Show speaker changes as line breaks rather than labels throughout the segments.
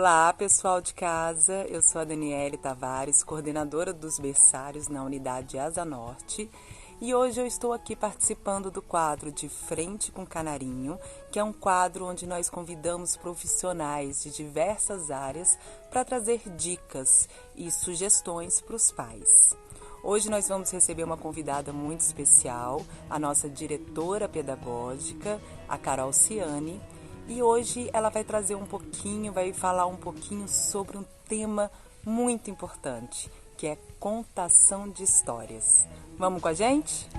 Olá, pessoal de casa. Eu sou a Daniele Tavares, coordenadora dos berçários na unidade Asa Norte, e hoje eu estou aqui participando do quadro De Frente com Canarinho, que é um quadro onde nós convidamos profissionais de diversas áreas para trazer dicas e sugestões para os pais. Hoje nós vamos receber uma convidada muito especial, a nossa diretora pedagógica, a Carol Ciani, e hoje ela vai trazer vai falar um pouquinho sobre um tema muito importante, que é contação de histórias. Vamos com a gente?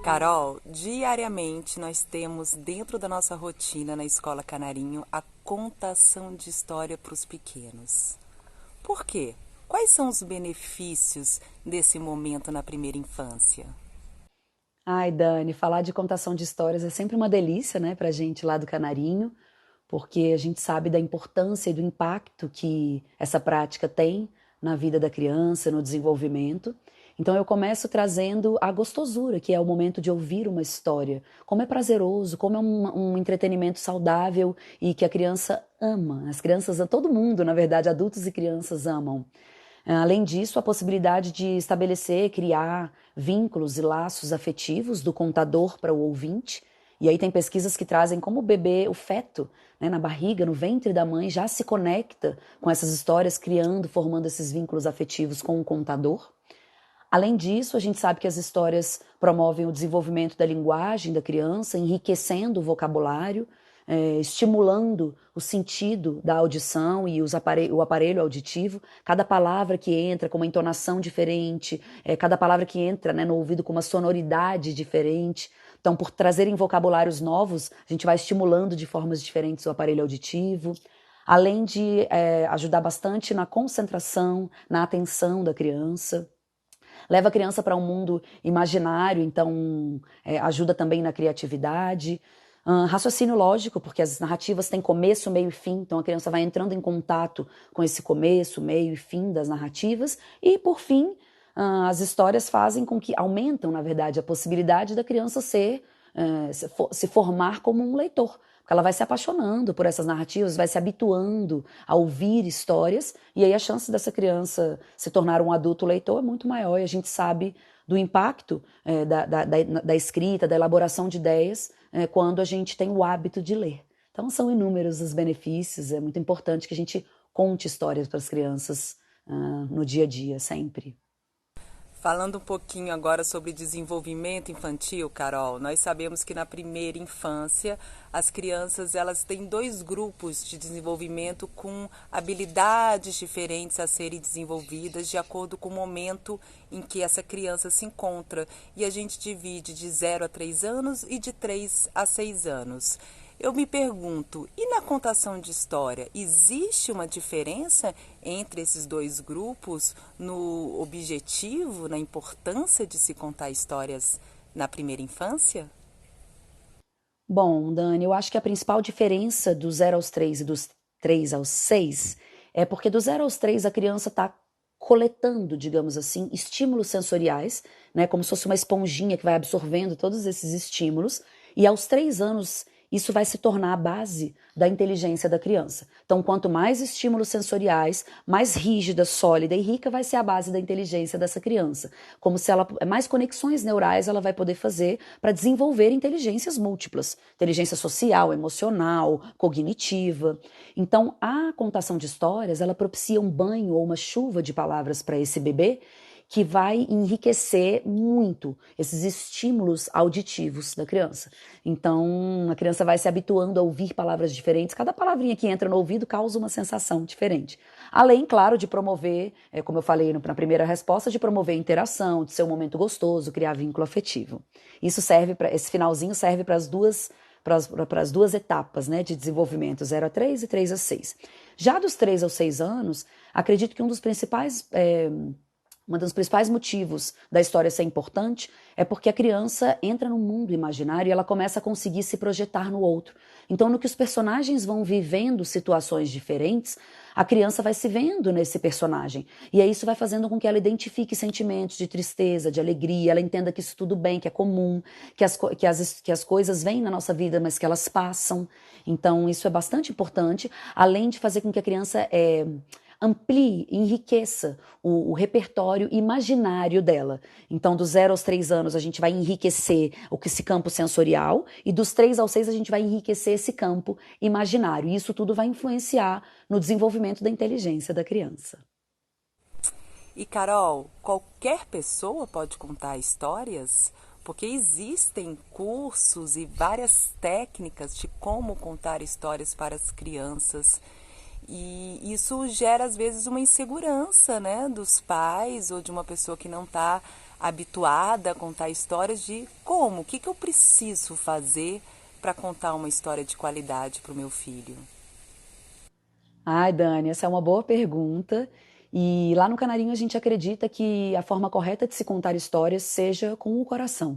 Carol, diariamente nós temos dentro da nossa rotina na Escola Canarinho a contação de história para os pequenos. Por quê? Quais são os benefícios desse momento na primeira infância?
Ai, Dani, falar de contação de histórias é sempre uma delícia, né, pra gente lá do Canarinho, porque a gente sabe da importância e do impacto que essa prática tem na vida da criança, no desenvolvimento. Então eu começo trazendo a gostosura, que é o momento de ouvir uma história. Como é prazeroso, como é um entretenimento saudável e que a criança ama. As crianças, todo mundo, na verdade, adultos e crianças amam. Além disso, a possibilidade de estabelecer, criar vínculos e laços afetivos do contador para o ouvinte. E aí tem pesquisas que trazem como o bebê, o feto, né, na barriga, no ventre da mãe, já se conecta com essas histórias, criando, formando esses vínculos afetivos com o contador. Além disso, a gente sabe que as histórias promovem o desenvolvimento da linguagem da criança, enriquecendo o vocabulário, estimulando o sentido da audição e o aparelho auditivo. Cada palavra que entra com uma entonação diferente, cada palavra que entra, né, no ouvido com uma sonoridade diferente. Então, por trazerem vocabulários novos, a gente vai estimulando de formas diferentes o aparelho auditivo. Além de ajudar bastante na concentração, na atenção da criança. Leva a criança para um mundo imaginário, então ajuda também na criatividade. Raciocínio lógico, porque as narrativas têm começo, meio e fim, então a criança vai entrando em contato com esse começo, meio e fim das narrativas. E, por fim, as histórias fazem com que aumentam, na verdade, a possibilidade da criança se formar como um leitor. Porque ela vai se apaixonando por essas narrativas, vai se habituando a ouvir histórias, e aí a chance dessa criança se tornar um adulto leitor é muito maior, e a gente sabe do impacto da escrita, da elaboração de ideias, quando a gente tem o hábito de ler. Então são inúmeros os benefícios, é muito importante que a gente conte histórias para as crianças no dia a dia, sempre.
Falando um pouquinho agora sobre desenvolvimento infantil, Carol, nós sabemos que na primeira infância as crianças elas têm dois grupos de desenvolvimento com habilidades diferentes a serem desenvolvidas de acordo com o momento em que essa criança se encontra. E a gente divide de 0 a 3 anos e de 3 a 6 anos. Eu me pergunto, e na contação de história, existe uma diferença entre esses dois grupos no objetivo, na importância de se contar histórias na primeira infância?
Bom, Dani, eu acho que a principal diferença do 0 aos 3 e dos 3 aos 6 é porque do 0 aos 3 a criança está coletando, digamos assim, estímulos sensoriais, né, como se fosse uma esponjinha que vai absorvendo todos esses estímulos, e aos 3 anos isso vai se tornar a base da inteligência da criança. Então, quanto mais estímulos sensoriais, mais rígida, sólida e rica vai ser a base da inteligência dessa criança. Como se ela mais conexões neurais ela vai poder fazer para desenvolver inteligências múltiplas, inteligência social, emocional, cognitiva. Então, a contação de histórias, ela propicia um banho ou uma chuva de palavras para esse bebê que vai enriquecer muito esses estímulos auditivos da criança. Então, a criança vai se habituando a ouvir palavras diferentes. Cada palavrinha que entra no ouvido causa uma sensação diferente. Além, claro, de promover, como eu falei na primeira resposta, de promover interação, de ser um momento gostoso, criar vínculo afetivo. Esse finalzinho serve para as duas etapas, né, de desenvolvimento, 0 a 3 e 3 a 6. Já dos 3 aos 6 anos, acredito que um dos principais Um dos principais motivos da história ser importante é porque a criança entra no mundo imaginário e ela começa a conseguir se projetar no outro. Então, no que os personagens vão vivendo situações diferentes, a criança vai se vendo nesse personagem. E aí isso vai fazendo com que ela identifique sentimentos de tristeza, de alegria, ela entenda que isso tudo bem, que é comum, que as coisas vêm na nossa vida, mas que elas passam. Então, isso é bastante importante, além de fazer com que a criança amplie, enriqueça o repertório imaginário dela. Então, dos 0 aos 3 anos, a gente vai enriquecer esse campo sensorial, e dos 3 aos 6, a gente vai enriquecer esse campo imaginário. E isso tudo vai influenciar no desenvolvimento da inteligência da criança.
E Carol, qualquer pessoa pode contar histórias? Porque existem cursos e várias técnicas de como contar histórias para as crianças. E isso gera, às vezes, uma insegurança, né, dos pais ou de uma pessoa que não está habituada a contar histórias de como, o que eu preciso fazer para contar uma história de qualidade para o meu filho.
Ai, Dani, essa é uma boa pergunta. E lá no Canarinho a gente acredita que a forma correta de se contar histórias seja com o coração.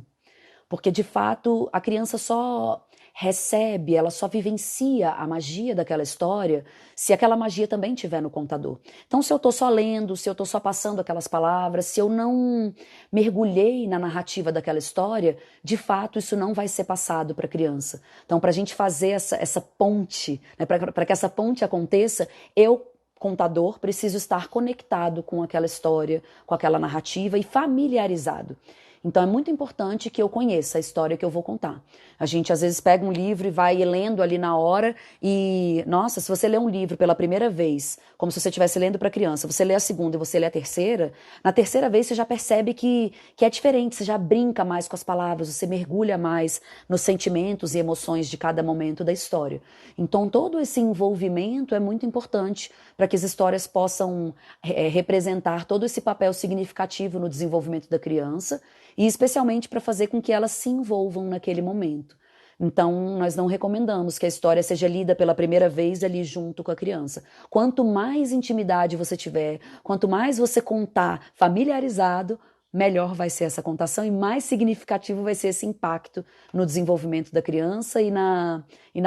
Porque de fato a criança só recebe, ela só vivencia a magia daquela história se aquela magia também estiver no contador. Então, se eu estou só lendo, se eu estou só passando aquelas palavras, se eu não mergulhei na narrativa daquela história, de fato isso não vai ser passado para a criança. Então, para a gente fazer essa ponte, né, para que essa ponte aconteça, eu contador preciso estar conectado com aquela história, com aquela narrativa e familiarizado. Então é muito importante que eu conheça a história que eu vou contar. A gente às vezes pega um livro e vai lendo ali na hora e, nossa, se você lê um livro pela primeira vez, como se você estivesse lendo para criança, você lê a segunda e você lê a terceira, na terceira vez você já percebe que é diferente, você já brinca mais com as palavras, você mergulha mais nos sentimentos e emoções de cada momento da história. Então todo esse envolvimento é muito importante para que as histórias possam representar todo esse papel significativo no desenvolvimento da criança e especialmente para fazer com que elas se envolvam naquele momento. Então, nós não recomendamos que a história seja lida pela primeira vez ali junto com a criança. Quanto mais intimidade você tiver, quanto mais você contar familiarizado, melhor vai ser essa contação e mais significativo vai ser esse impacto no desenvolvimento da criança e na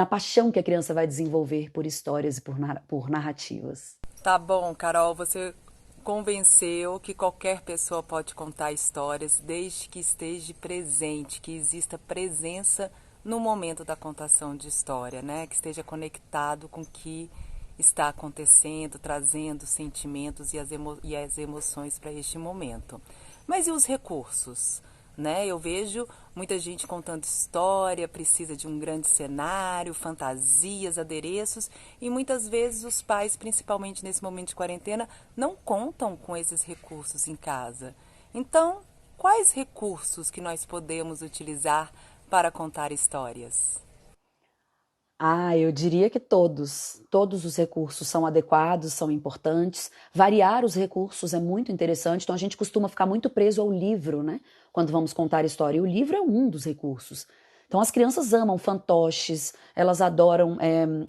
paixão que a criança vai desenvolver por histórias e por narrativas.
Tá bom, Carol, você convenceu que qualquer pessoa pode contar histórias desde que esteja presente, que exista presença no momento da contação de história, né? Que esteja conectado com o que está acontecendo, trazendo sentimentos e as emoções para este momento. Mas e os recursos? Né? Eu vejo muita gente contando história, precisa de um grande cenário, fantasias, adereços, e muitas vezes os pais, principalmente nesse momento de quarentena, não contam com esses recursos em casa. Então, quais recursos que nós podemos utilizar para contar histórias?
Ah, eu diria que todos os recursos são adequados, são importantes. Variar os recursos é muito interessante, então a gente costuma ficar muito preso ao livro, né? Quando vamos contar história. E o livro é um dos recursos. Então as crianças amam fantoches, elas adoram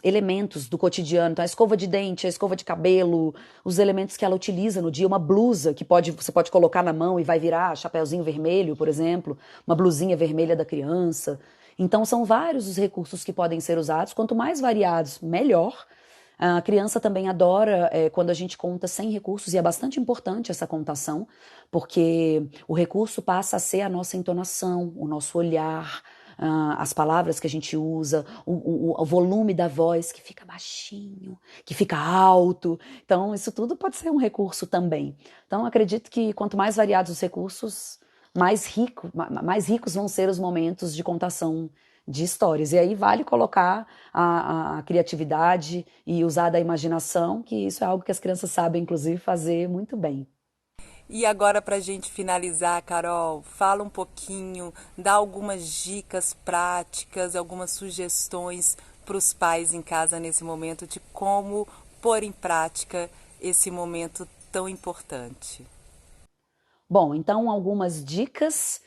elementos do cotidiano, então a escova de dente, a escova de cabelo, os elementos que ela utiliza no dia, uma blusa que você pode colocar na mão e vai virar chapeuzinho vermelho, por exemplo, uma blusinha vermelha da criança. Então, são vários os recursos que podem ser usados. Quanto mais variados, melhor. A criança também adora quando a gente conta sem recursos, e é bastante importante essa contação, porque o recurso passa a ser a nossa entonação, o nosso olhar, as palavras que a gente usa, o volume da voz que fica baixinho, que fica alto. Então, isso tudo pode ser um recurso também. Então, acredito que quanto mais variados os recursos, mais ricos vão ser os momentos de contação de histórias. E aí vale colocar a criatividade e usar da imaginação, que isso é algo que as crianças sabem, inclusive, fazer muito bem.
E agora, para a gente finalizar, Carol, fala um pouquinho, dá algumas dicas práticas, algumas sugestões para os pais em casa nesse momento de como pôr em prática esse momento tão importante.
Bom, então algumas dicas.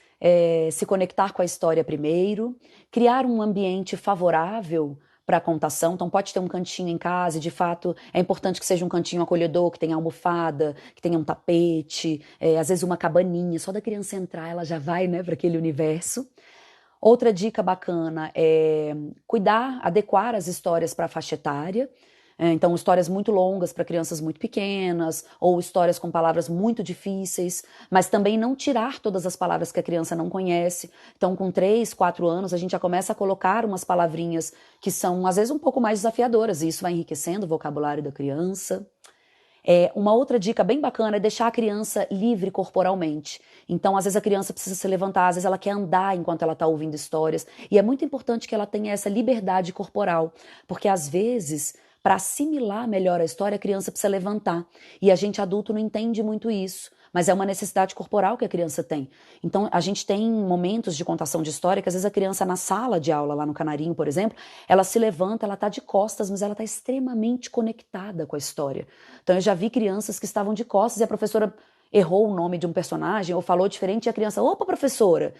Se conectar com a história primeiro, criar um ambiente favorável para a contação. Então pode ter um cantinho em casa e, de fato, é importante que seja um cantinho acolhedor, que tenha almofada, que tenha um tapete, às vezes uma cabaninha. Só da criança entrar, ela já vai, né, para aquele universo. Outra dica bacana é cuidar, adequar as histórias para a faixa etária. Então, histórias muito longas para crianças muito pequenas, ou histórias com palavras muito difíceis, mas também não tirar todas as palavras que a criança não conhece. Então, com 3, 4 anos, a gente já começa a colocar umas palavrinhas que são, às vezes, um pouco mais desafiadoras, e isso vai enriquecendo o vocabulário da criança. Uma outra dica bem bacana é deixar a criança livre corporalmente. Então, às vezes a criança precisa se levantar, às vezes ela quer andar enquanto ela está ouvindo histórias. E é muito importante que ela tenha essa liberdade corporal, porque às vezes, para assimilar melhor a história, a criança precisa levantar. E a gente adulto não entende muito isso, mas é uma necessidade corporal que a criança tem. Então, a gente tem momentos de contação de história que às vezes a criança na sala de aula, lá no Canarinho, por exemplo, ela se levanta, ela está de costas, mas ela está extremamente conectada com a história. Então, eu já vi crianças que estavam de costas e a professora errou o nome de um personagem ou falou diferente e a criança, opa, professora!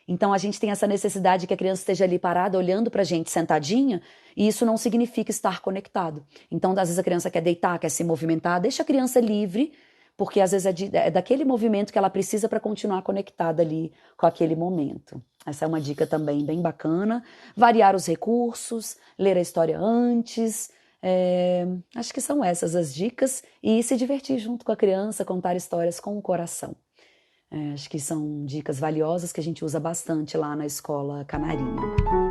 Então, a gente tem essa necessidade que a criança esteja ali parada, olhando pra gente, sentadinha, e isso não significa estar conectado. Então, às vezes a criança quer deitar, quer se movimentar, deixa a criança livre, porque às vezes é daquele movimento que ela precisa para continuar conectada ali com aquele momento. Essa é uma dica também bem bacana. Variar os recursos, ler a história antes. Acho que são essas as dicas. E se divertir junto com a criança, contar histórias com o coração. Acho que são dicas valiosas que a gente usa bastante lá na escola Canarinho.